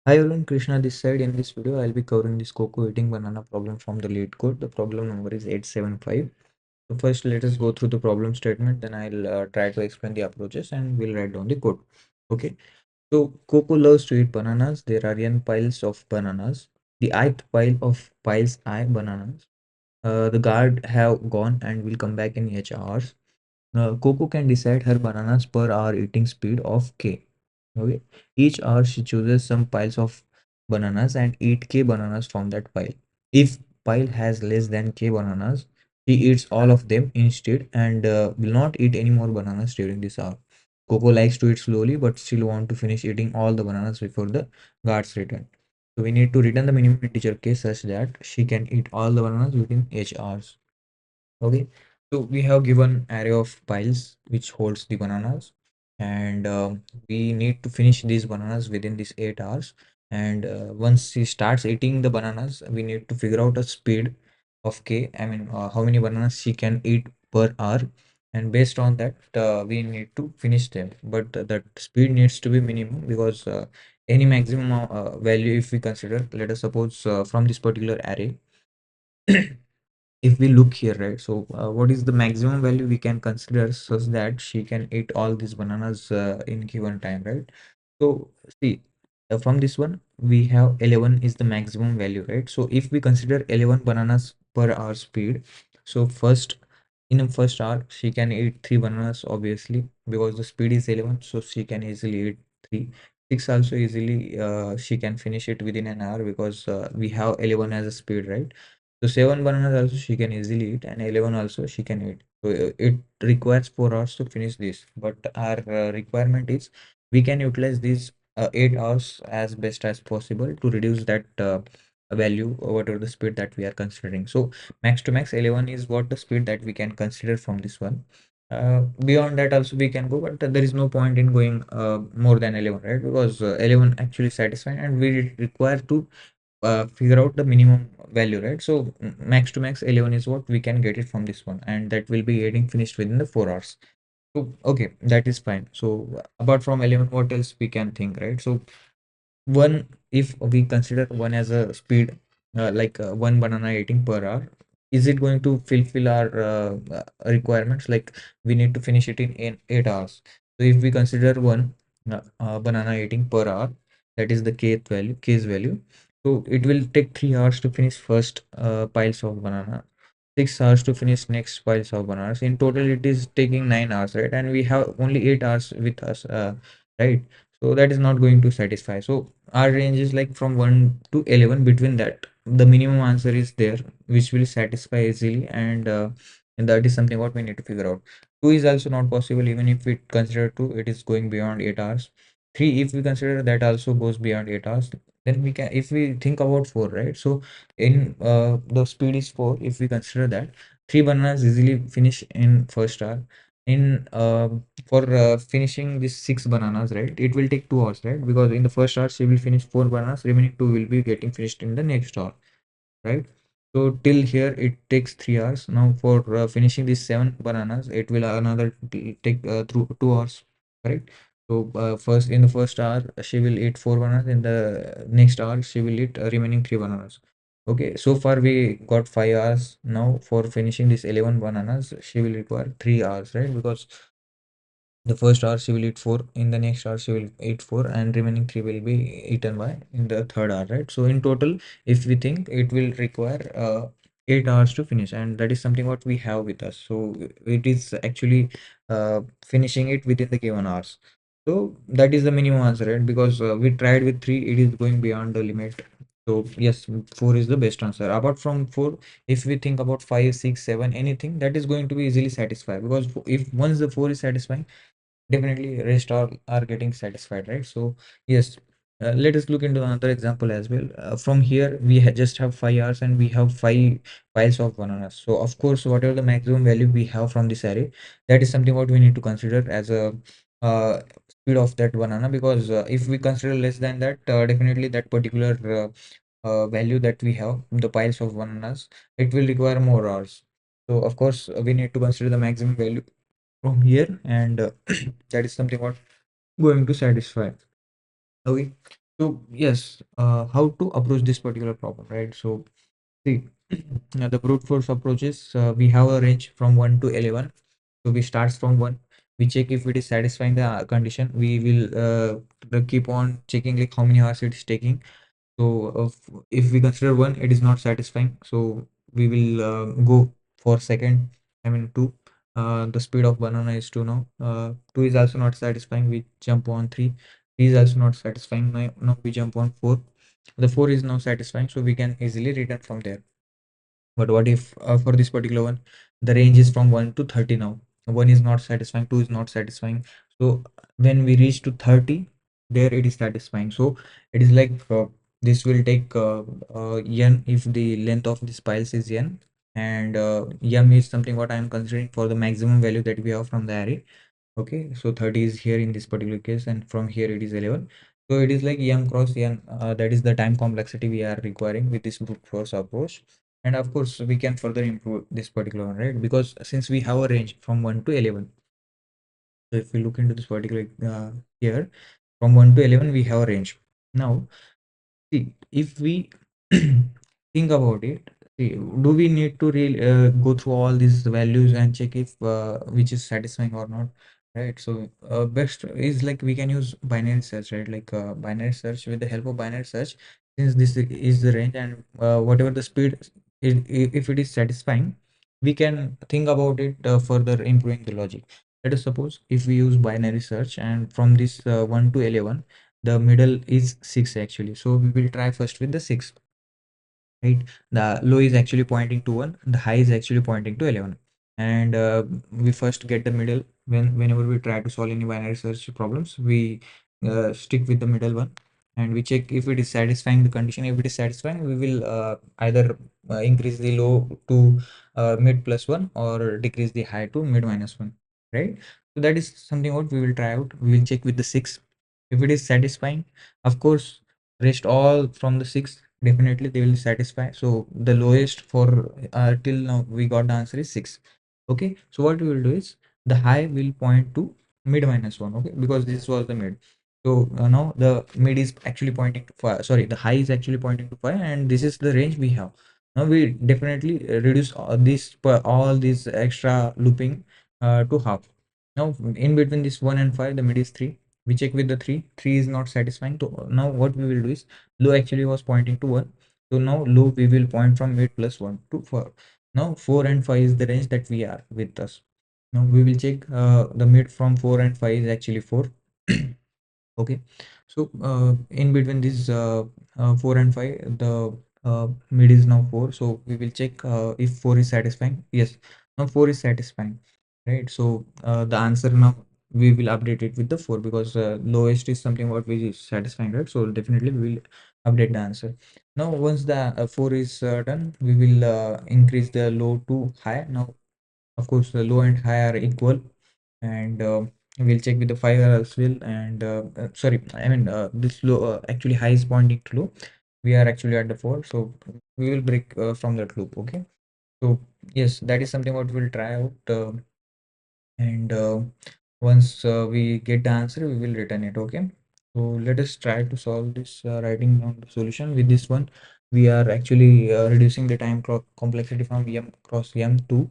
Hi everyone, Krishna this side. In this video, I'll be covering this Koko eating banana problem from the Leetcode. The problem number is 875. So first, let us go through the problem statement. Then I'll try to explain the approaches and we'll write down the code. Okay. So Koko loves to eat bananas. There are n piles of bananas. The ith pile of piles I bananas. The guard have gone and will come back in h hours. Coco can decide her bananas per hour eating speed of K. Okay. Each hour she chooses some piles of bananas and eat K bananas from that pile. If pile has less than K bananas, she eats all of them instead and will not eat any more bananas during this hour. Coco likes to eat slowly but still want to finish eating all the bananas before the guards return. So we need to return the minimum integer K such that she can eat all the bananas within H hours. Okay, so we have given array of piles which holds the bananas, and we need to finish these bananas within these 8 hours. And once she starts eating the bananas, we need to figure out a speed of K. I mean, how many bananas she can eat per hour, and based on that, we need to finish them. But that speed needs to be minimum because any maximum value, if we consider, let us suppose from this particular array. If we look here, right, so what is the maximum value we can consider such that she can eat all these bananas in given time, right? So see, from this one we have 11 is the maximum value, right? So if we consider 11 bananas per hour speed, so first in the first hour she can eat 3 bananas obviously because the speed is 11, so she can easily eat 3. 6 also easily she can finish it within an hour because we have 11 as a speed, right? So 7 bananas also she can easily eat and 11 also she can eat. So it requires 4 hours to finish this. But our requirement is we can utilize these 8 hours as best as possible to reduce that value whatever the speed that we are considering. So max to max 11 is what the speed that we can consider from this one. Beyond that also we can go, but there is no point in going more than 11, right? Because 11 actually satisfying and we require to figure out the minimum value, right? So max to max 11 is what we can get it from this one, and that will be getting finished within the 4 hours. So okay, that is fine. So apart from 11, what else we can think, right? So one, if we consider one as a speed, like one banana eating per hour, is it going to fulfill our requirements? Like we need to finish it in 8 hours. So if we consider one banana eating per hour, that is the k's value. So it will take 3 hours to finish first piles of banana, 6 hours to finish next piles of bananas. In total, it is taking 9 hours, right? And we have only 8 hours with us, right? So that is not going to satisfy. So our range is like from 1 to 11. Between that, the minimum answer is there which will satisfy easily, and that is something what we need to figure out. 2 is also not possible. Even if we consider 2, it is going beyond 8 hours. 3, if we consider, that also goes beyond 8 hours. Then we can, if we think about 4, right? So in the speed is 4. If we consider that, 3 bananas easily finish in first hour. In for finishing this 6 bananas, right, it will take 2 hours, right? Because in the first hour she will finish 4 bananas, remaining 2 will be getting finished in the next hour, right? So till here it takes 3 hours. Now for finishing these 7 bananas, it will another take through 2 hours, correct? So first, in the first hour she will eat 4 bananas, in the next hour she will eat remaining 3 bananas. Okay, so far we got 5 hours. Now for finishing this 11 bananas she will require 3 hours, right? Because the first hour she will eat 4, in the next hour she will eat 4, and remaining 3 will be eaten by in the third hour, right? So in total, if we think, it will require 8 hours to finish, and that is something what we have with us. So it is actually finishing it within the given hours. So that is the minimum answer, right? Because we tried with 3, it is going beyond the limit. So yes, 4 is the best answer. Apart from 4, if we think about 5, 6, 7, anything, that is going to be easily satisfied, because if once the 4 is satisfying, definitely rest are getting satisfied, right? So yes, let us look into another example as well. From here we just have 5 hours and we have 5 piles of bananas. So of course, whatever the maximum value we have from this array, that is something what we need to consider as a speed of that banana, because if we consider less than that, definitely that particular value that we have, the piles of bananas, it will require more hours. So of course, we need to consider the maximum value from here, and that is something what going to satisfy. Okay, So yes, how to approach this particular problem, right? So see, the brute force approaches, we have a range from 1 to 11. So we starts from 1. We check if it is satisfying the condition. We will keep on checking like how many hours it is taking. So if we consider 1, it is not satisfying. So we will go for second. I mean 2. The speed of banana is 2 now. 2 is also not satisfying. We jump on 3. 3 is also not satisfying. Now we jump on 4. The 4 is now satisfying. So we can easily return from there. But what if for this particular one, the range is from 1 to 30 now? 1 is not satisfying, 2 is not satisfying. So when we reach to 30, there it is satisfying. So it is like this will take n if the length of this piles is n, and m is something what I am considering for the maximum value that we have from the array. Okay, so 30 is here in this particular case, and from here it is 11. So it is like m cross n, that is the time complexity we are requiring with this brute force approach. And of course we can further improve this particular one, right? Because since we have a range from 1 to 11, so if we look into this particular here, from 1 to 11 we have a range. Now see, if we think about it, see, do we need to really go through all these values and check if which is satisfying or not, right? So best is like we can use binary search, right? Like binary search, with the help of binary search, since this is the range, and whatever the speed is, if it is satisfying, we can think about it further improving the logic. Let us suppose if we use binary search, and from this 1 to 11, the middle is 6 actually. So we will try first with the 6, right? The low is actually pointing to 1, the high is actually pointing to 11. And we first get the middle. Whenever we try to solve any binary search problems, we stick with the middle one, and we check if it is satisfying the condition. If it is satisfying, we will either increase the low to mid plus 1, or decrease the high to mid minus 1, right? So that is something what we will try out. We will check with the 6. If it is satisfying, of course, rest all from the 6, definitely they will satisfy. So the lowest for till now we got the answer is 6. Okay, so what we will do is the high will point to mid minus 1. Okay, because this was the mid. So now the mid is actually pointing to 5. Sorry, the high is actually pointing to 5, and this is the range we have. Now we definitely reduce all these extra looping to half. Now in between this 1 and 5, the mid is 3. We check with the 3. 3 is not satisfying. So now what we will do is, low actually was pointing to 1. So now low we will point from mid plus 1 to 4. Now 4 and 5 is the range that we are with us. Now we will check the mid from 4 and 5 is actually 4. Okay, so in between this 4 and 5, the mid is now 4. So we will check if 4 is satisfying. Yes, now 4 is satisfying, right? So the answer now we will update it with the 4, because lowest is something what which is satisfying, right? So definitely we will update the answer. Now once the 4 is done, we will increase the low to high. Now of course the low and high are equal, and we'll check with the 5 as well. And sorry, I mean this low actually high is pointing to low. We are actually at the 4, so we will break from that loop. Okay, so yes, that is something what we'll try out. And once we get the answer, we will return it. Okay, so let us try to solve this, writing down the solution. With this one, we are actually reducing the time complexity from m cross m to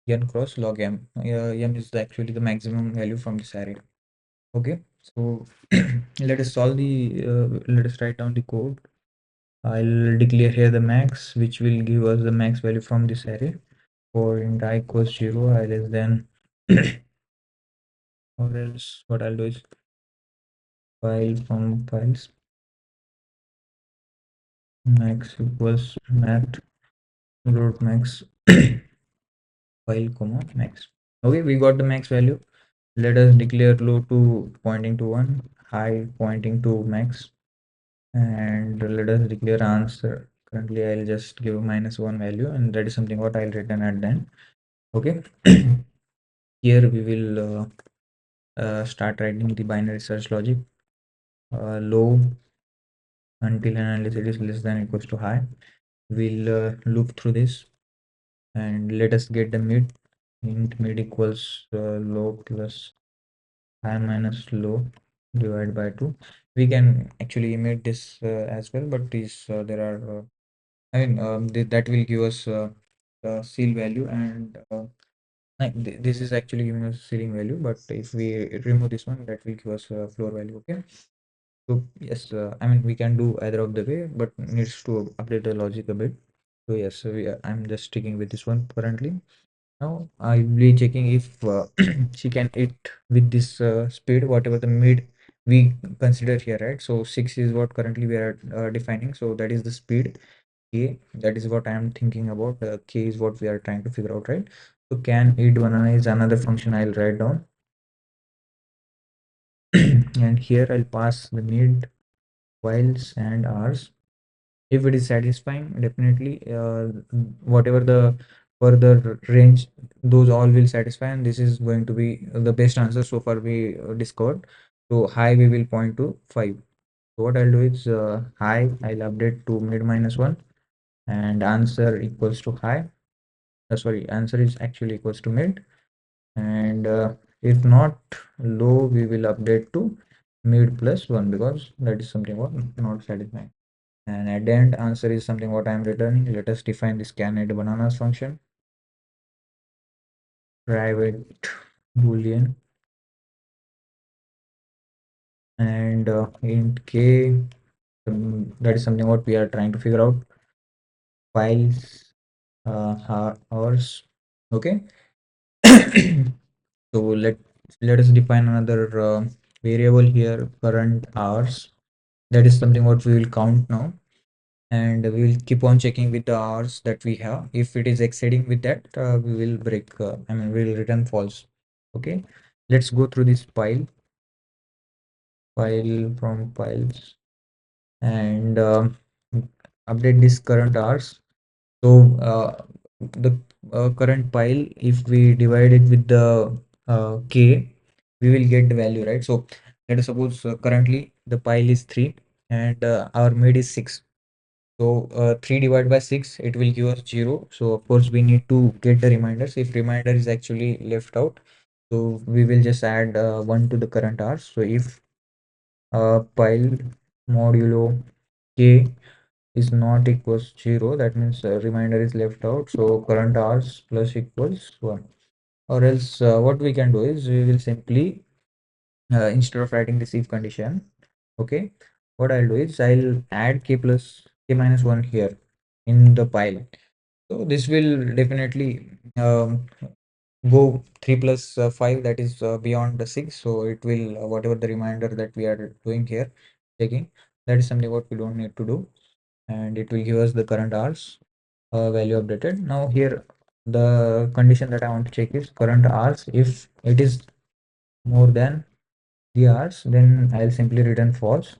n cross log m. M is actually the maximum value from this array. Okay, so let us write down the code. I'll declare here the max, which will give us the max value from this array. For int I equals 0, I less than or else what I'll do is file from files max equals mat root max file comma max. Okay, we got the max value. Let us declare low to pointing to 1, high pointing to max, and let us declare answer. Currently I'll just give -1 value, and that is something what I'll return at then. Okay, here we will start writing the binary search logic. Low until and unless it is less than or equals to high. We'll loop through this, and let us get the mid. Int mid equals low plus high minus low. divided by 2. We can actually emit this as well, but these there are that will give us the seal value, and this is actually giving us ceiling value, but if we remove this one, that will give us a floor value. Okay, so yes, we can do either of the way, but needs to update the logic a bit. So yes, I'm just sticking with this one currently. Now I'll be checking if she can eat with this speed, whatever the mid we consider here, right? So 6 is what currently we are defining. So that is the speed. K, that is what I am thinking about. K is what we are trying to figure out, right? So can eat banana is another function I'll write down. And here I'll pass the mid, whiles and ours. If it is satisfying, definitely whatever the further range, those all will satisfy, and this is going to be the best answer so far we discovered. So high we will point to 5. So what I'll do is high I'll update to mid minus 1, and answer equals to high. Sorry, answer is actually equals to mid, and if not low, we will update to mid plus 1, because that is something what not satisfying. And at the end, answer is something what I am returning. Let us define this can add bananas function. Private boolean, and int k, that is something what we are trying to figure out. Files hours. Okay. So let us define another variable here, current hours. That is something what we will count now, and we will keep on checking with the hours that we have. If it is exceeding with that, we will break we will return false. Okay, let's go through this file from files, and update this current hours. So the current pile, if we divide it with the k, we will get the value, right? So let us suppose currently the pile is 3, and our mid is 6. So 3 divided by 6, it will give us 0. So of course we need to get the reminders. If reminder is actually left out, so we will just add 1 to the current hours. So if pile modulo k is not equals 0, that means reminder is left out. So current hours plus equals 1. Or else what we can do is we will simply instead of writing this if condition, okay, what I'll do is I'll add k plus k minus 1 here in the pile. So this will definitely go 3 plus 5, that is beyond the 6. So it will whatever the reminder that we are doing here, taking, that is something what we don't need to do, and it will give us the current hours value updated. Now here the condition that I want to check is current hours. If it is more than the hours, then I'll simply return false.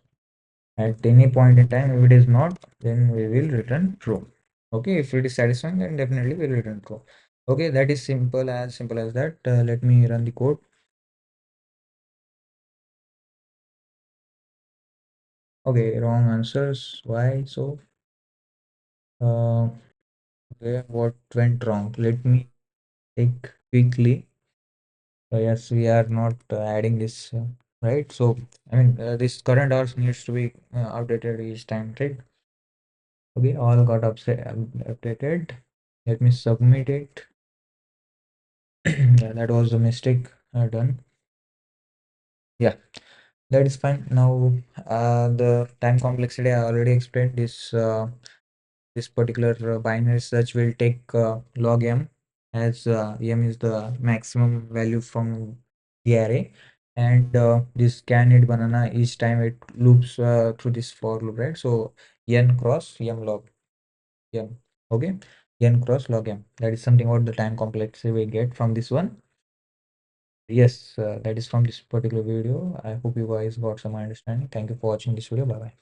At any point in time, if it is not, then we will return true. Okay, if it is satisfying, then definitely we'll return true. Okay, that is simple as that. Let me run the code. Okay, wrong answers. Why so? uh okay, what went wrong? Let me take quickly. Yes, we are not adding this, right? So this current hours needs to be updated each time, right? Okay, all got updated. Let me submit it. Yeah, that was a mistake done. Yeah, that is fine. Now the time complexity I already explained. This particular binary search will take log m, as m is the maximum value from the array, and this can eat banana each time it loops through this for loop, right? So n cross m log m. Okay, n cross log m, that is something what the time complexity we get from this one. Yes, that is from this particular video. I hope you guys got some understanding. Thank you for watching this video. Bye bye.